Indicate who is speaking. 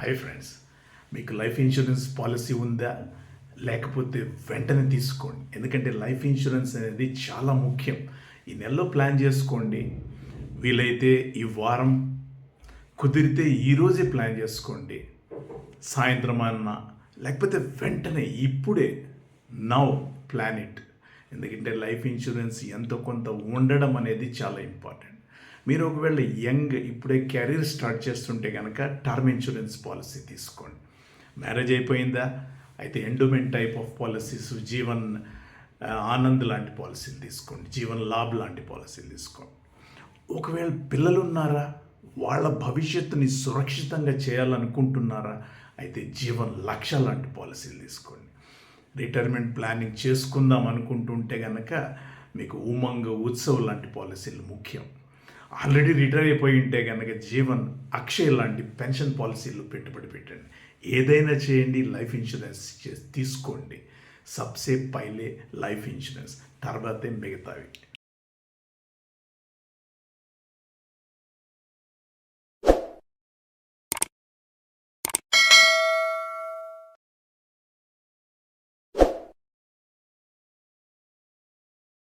Speaker 1: Hi friends, మీకు life insurance policy ఉందా? లేకపోతే వెంటనే తీసుకోండి. ఎందుకంటే లైఫ్ ఇన్సూరెన్స్ అనేది చాలా ముఖ్యం. ఈ నెలలో ప్లాన్ చేసుకోండి. వీలైతే ఈ వారం, కుదిరితే ఈరోజే ప్లాన్ చేసుకోండి. సాయంత్రం అన్నా, లేకపోతే వెంటనే ఇప్పుడే నౌ ప్లాన్ ఇట్. ఎందుకంటే లైఫ్ ఇన్సూరెన్స్ ఎంతో కొంత ఉండడం అనేది చాలా ఇంపార్టెంట్. మీరు ఒకవేళ యంగ్ ఇప్పుడే కెరీర్ స్టార్ట్ చేస్తుంటే కనుక టర్మ్ ఇన్సూరెన్స్ పాలసీ తీసుకోండి. మ్యారేజ్ అయిపోయిందా? అయితే endowment type of policies, Jeevan Anand లాంటి పాలసీలు తీసుకోండి, జీవన్ లాభ్ లాంటి పాలసీలు తీసుకోండి. ఒకవేళ పిల్లలు ఉన్నారా, వాళ్ళ భవిష్యత్తుని సురక్షితంగా చేయాలనుకుంటున్నారా? అయితే జీవన్ లక్ష్య లాంటి పాలసీలు తీసుకోండి. రిటైర్మెంట్ ప్లానింగ్ చేసుకుందాం అనుకుంటుంటే కనుక మీకు ఉమంగ్, ఉత్సవ్ లాంటి పాలసీలు ముఖ్యం. ఆల్రెడీ రిటైర్ అయిపోయి ఉంటే కనుక జీవన్ అక్షయ్ లాంటి పెన్షన్ పాలసీలు పెట్టుబడి పెట్టండి. ఏదైనా చేయండి, లైఫ్ ఇన్సూరెన్స్ తీసుకోండి. సబ్సే పైలే లైఫ్ ఇన్సూరెన్స్, తర్వాతే మిగతావి.